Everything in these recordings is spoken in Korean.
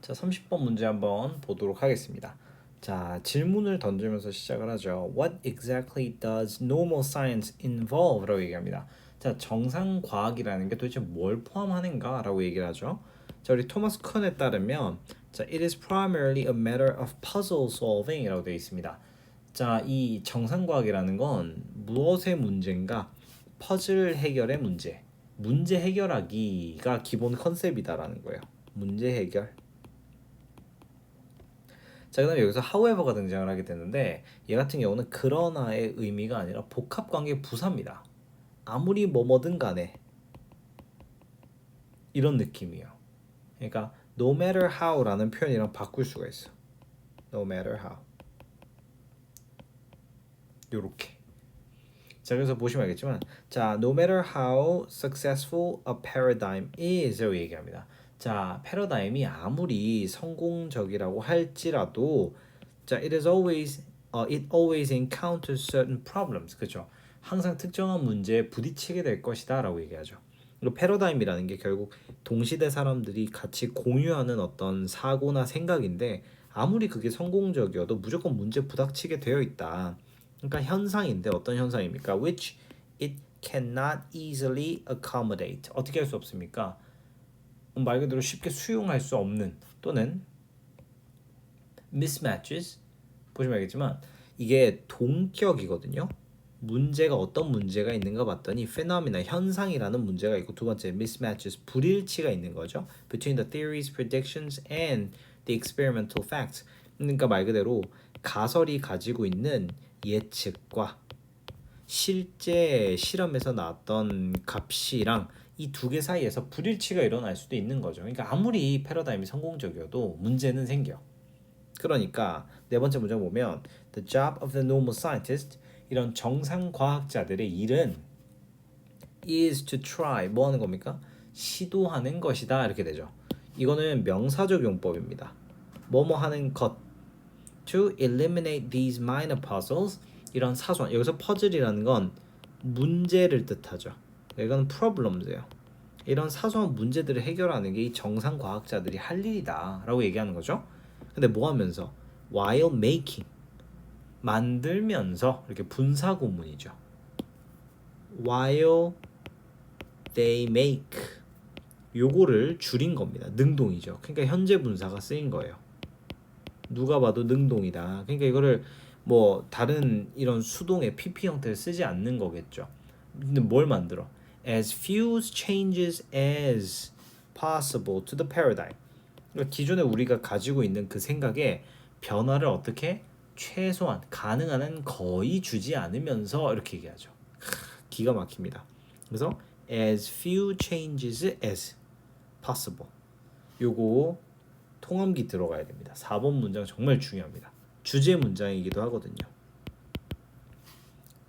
자, 30번 문제 한번 보도록 하겠습니다. 자, 질문을 던지면서 시작을 하죠. What exactly does normal science involve? 라고 얘기합니다. 자, 정상 과학이라는 게 도대체 뭘 포함하는가? 라고 얘기를 하죠. 자, 우리 토마스 쿤에 따르면 자, it is primarily a matter of puzzle solving 이라고 되어 있습니다. 자, 이 정상 과학이라는 건 무엇의 문제인가? 퍼즐 해결의 문제. 문제 해결하기가 기본 컨셉이다라는 거예요. 문제 해결. 자, 그다음에 여기서 however가 등장을 하게 되는데 얘 같은 경우는 그러나의 의미가 아니라 복합관계 부사입니다. 아무리 뭐뭐든 간에 이런 느낌이에요. 그러니까 no matter how라는 표현이랑 바꿀 수가 있어. no matter how 요렇게. 자, 그래서 보시면 알겠지만 자, no matter how successful a paradigm is 라고 얘기합니다. 자, 패러다임이 아무리 성공적이라고 할지라도 자, it always encounters certain problems. 그렇죠? 항상 특정한 문제에 부딪히게 될 것이다라고 얘기하죠. 그리고 패러다임이라는 게 결국 동시대 사람들이 같이 공유하는 어떤 사고나 생각인데 아무리 그게 성공적이어도 무조건 문제 부닥치게 되어 있다. 그러니까 현상인데 어떤 현상입니까? Which it cannot easily accommodate. 어떻게 할 수 없습니까? 말 그대로 쉽게 수용할 수 없는 또는 mismatches 보시면 알겠지만 이게 동격이거든요. 문제가 어떤 문제가 있는가 봤더니 phenomena 현상이라는 문제가 있고 두 번째 mismatches 불일치가 있는 거죠. Between the theories, predictions and the experimental facts. 그러니까 말 그대로 가설이 가지고 있는 예측과 실제 실험에서 나왔던 값이랑 이 두 개 사이에서 불일치가 일어날 수도 있는 거죠. 그러니까 아무리 패러다임이 성공적이어도 문제는 생겨. 그러니까 네 번째 문제 보면 the job of the normal scientist 이런 정상 과학자들의 일은 is to try 뭐 하는 겁니까? 시도하는 것이다 이렇게 되죠. 이거는 명사적 용법입니다. 뭐뭐 하는 것 to eliminate these minor puzzles 이런 사소한 여기서 퍼즐이라는 건 문제를 뜻하죠. 이건 problems예요. 이런 사소한 문제들을 해결하는 게 이 정상 과학자들이 할 일이다라고 얘기하는 거죠. 근데 뭐 하면서 while making 만들면서 이렇게 분사 구문이죠. while they make 요거를 줄인 겁니다. 능동이죠. 그러니까 현재 분사가 쓰인 거예요. 누가 봐도 능동이다. 그러니까 이거를 뭐 다른 이런 수동의 PP 형태를 쓰지 않는 거겠죠. 근데 뭘 만들어? As few changes as possible to the paradigm. 그러니까 기존에 우리가 가지고 있는 그 생각에 변화를 어떻게 최소한 가능한 한 거의 주지 않으면서 이렇게 얘기하죠. 기가 막힙니다. 그래서 as few changes as possible. 요거 통함기 들어가야 됩니다. 4번 문장 정말 중요합니다. 주제 문장이기도 하거든요.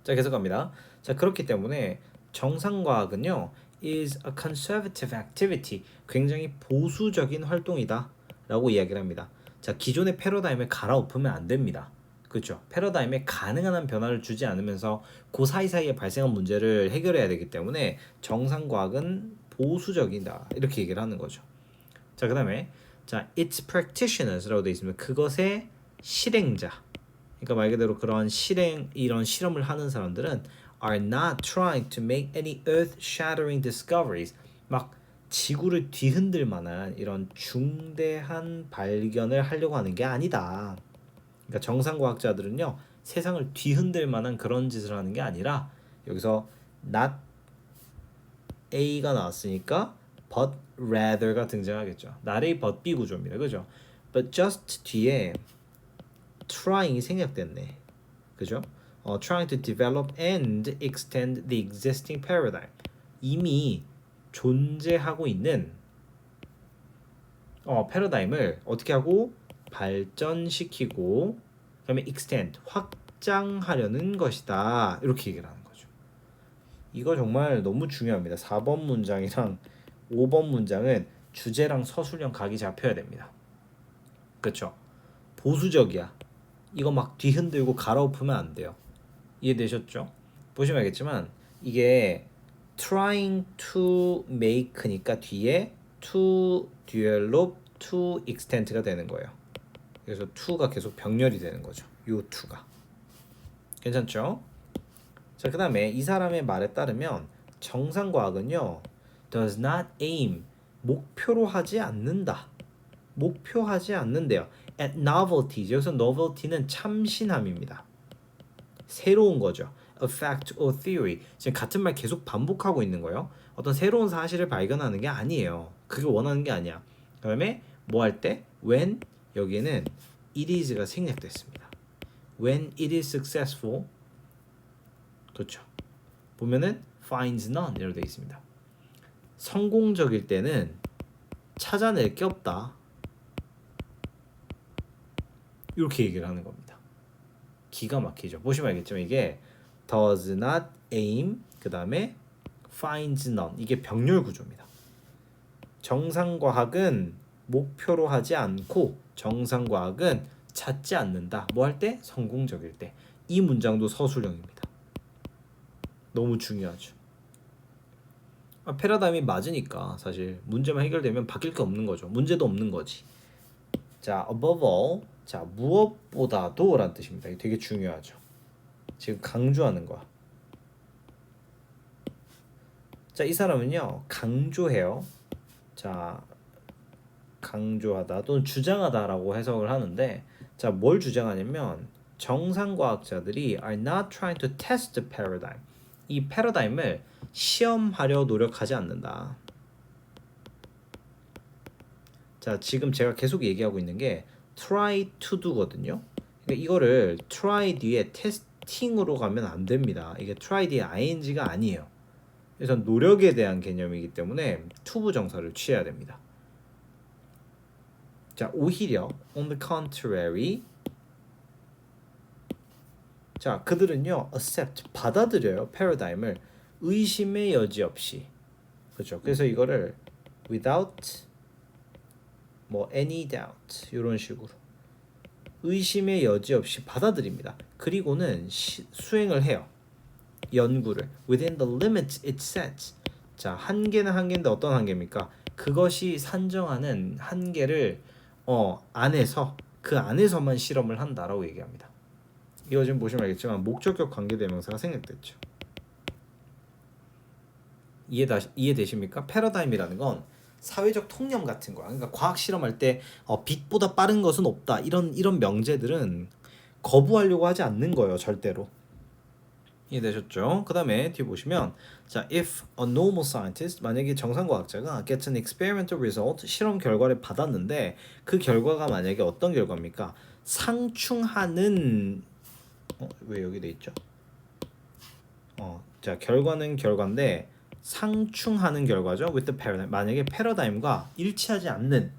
자, 계속 갑니다. 자, 그렇기 때문에 정상과학은요 is a conservative activity. 굉장히 보수적인 활동이다 라고 이야기를 합니다. 자, 기존의 패러다임을 갈아엎으면 안 됩니다. 그렇죠? 패러다임에 가능한 한 변화를 주지 않으면서 그 사이사이에 발생한 문제를 해결해야 되기 때문에 정상과학은 보수적이다 이렇게 얘기를 하는 거죠. 자, 그 다음에 자, its practitioners라고 되어 있습니다. 그것의 실행자. 그러니까 말 그대로 그런 이런 실험을 하는 사람들은 are not trying to make any earth-shattering discoveries. 막 지구를 뒤흔들 만한 이런 중대한 발견을 하려고 하는 게 아니다. 그러니까 정상 과학자들은요 세상을 뒤흔들 만한 그런 짓을 하는 게 아니라 여기서 not A가 나왔으니까 but rather가 등장하겠죠. not A but B 구조입니다. 그죠? But just 뒤에 trying이 생략됐네. 그죠? trying to develop and extend the existing paradigm. 이미 존재하고 있는 패러다임을 어떻게 하고 발전시키고 그다음에 extend 확장하려는 것이다. 이렇게 얘기를 하는 거죠. 이거 정말 너무 중요합니다. 4번 문장이랑 5번 문장은 주제랑 서술형 각이 잡혀야 됩니다. 그렇죠? 보수적이야. 이거 막 뒤흔들고 갈아엎으면 안 돼요. 이해되셨죠? 보시면 알겠지만 이게 trying to make니까 뒤에 to develop to extent가 되는 거예요. 그래서 to가 계속 병렬이 되는 거죠. 요 to가. 괜찮죠? 자, 그 다음에 이 사람의 말에 따르면 정상과학은요 does not aim, 목표로 하지 않는다. 목표하지 않는데요. at novelties, 여기서 novelty는 참신함입니다. 새로운 거죠. a fact or theory, 지금 같은 말 계속 반복하고 있는 거예요. 어떤 새로운 사실을 발견하는 게 아니에요. 그게 원하는 게 아니야. 그 다음에 뭐 할 때? when, 여기에는 it is가 생략됐습니다. when it is successful, 그렇죠. 보면은 finds none 이렇게 되어 있습니다. 성공적일 때는 찾아낼 게 없다. 이렇게 얘기를 하는 겁니다. 기가 막히죠. 보시면 알겠지만 이게 does not aim, 그 다음에 finds none, 이게 병렬 구조입니다. 정상과학은 목표로 하지 않고 정상과학은 찾지 않는다. 뭐 할 때? 성공적일 때. 이 문장도 서술형입니다. 너무 중요하죠. 패러다임이 맞으니까 사실 문제만 해결되면 바뀔 게 없는 거죠. 문제도 없는 거지. 자, above all, 자, 무엇보다도 라는 뜻입니다. 이게 되게 중요하죠. 지금 강조하는 거야. 자, 이 사람은요 강조해요. 자, 강조하다 또는 주장하다라고 해석을 하는데, 자, 뭘 주장하냐면 정상과학자들이 are not trying to test the paradigm, 이 패러다임을 시험하려 노력하지 않는다. 자, 지금 제가 계속 얘기하고 있는 게 try to do거든요. 그러니까 이거를 try 뒤에 testing으로 가면 안 됩니다. 이게 try 뒤에 ing가 아니에요. 그래서 노력에 대한 개념이기 때문에 to 부정사를 취해야 됩니다. 자, 오히려 on the contrary, 자, 그들은요 accept, 받아들여요 패러다임을 의심의 여지 없이. 그렇죠. 그래서 이거를 without 뭐 any doubt 이런 식으로 의심의 여지 없이 받아들입니다. 그리고는 수행을 해요. 연구를 within the limits it sets. 자, 한계는 한계인데 어떤 한계입니까? 그것이 산정하는 한계를 안에서, 그 안에서만 실험을 한다라고 얘기합니다. 이거 지금 보시면 알겠지만 목적격 관계대명사가 생략됐죠. 이해되십니까? 패러다임이라는 건 사회적 통념 같은 거야. 그러니까 과학 실험할 때 빛보다 빠른 것은 없다, 이런 명제들은 거부하려고 하지 않는 거예요, 절대로. 이해되셨죠? 그 다음에 뒤에 보시면, 자, if a normal scientist, 만약에 정상과학자가 gets an experimental result, 실험 결과를 받았는데 그 결과가 만약에 어떤 결과입니까? 상충하는, 왜 여기 돼 있죠? 자, 결과는 결과인데 상충하는 결과죠. with the paradigm, 만약에 패러다임과 일치하지 않는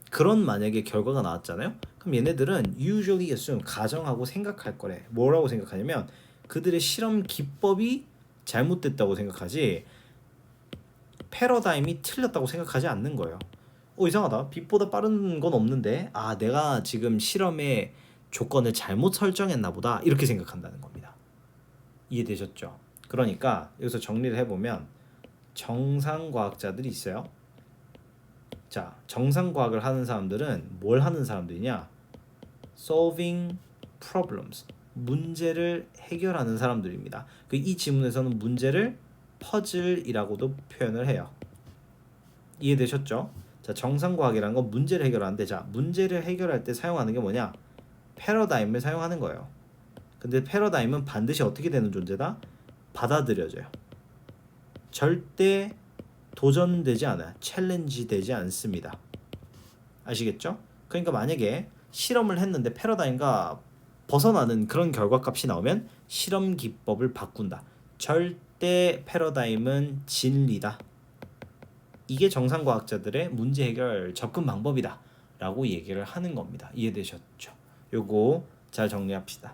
그런 만약에 결과가 나왔잖아요. 그럼 얘네들은 usually assume, 가정하고 생각할 거래. 뭐라고 생각하냐면 그들의 실험 기법이 잘못됐다고 생각하지 패러다임이 틀렸다고 생각하지 않는 거예요. 이상하다. 빛보다 빠른 건 없는데 내가 지금 실험의 조건을 잘못 설정했나 보다, 이렇게 생각한다는 겁니다. 이해되셨죠? 그러니까 여기서 정리를 해보면 정상과학자들이 있어요. 자, 정상과학을 하는 사람들은 뭘 하는 사람들이냐? solving problems, 문제를 해결하는 사람들입니다. 이 지문에서는 문제를 퍼즐이라고도 표현을 해요. 이해되셨죠? 자, 정상과학이라는 건 문제를 해결하는데, 자, 문제를 해결할 때 사용하는 게 뭐냐? 패러다임을 사용하는 거예요. 근데 패러다임은 반드시 어떻게 되는 존재다? 받아들여져요. 절대 도전되지 않아요. 챌린지 되지 않습니다. 아시겠죠? 그러니까 만약에 실험을 했는데 패러다임과 벗어나는 그런 결과값이 나오면 실험 기법을 바꾼다. 절대 패러다임은 진리다. 이게 정상과학자들의 문제 해결 접근 방법이다 라고 얘기를 하는 겁니다. 이해되셨죠? 요거 잘 정리합시다.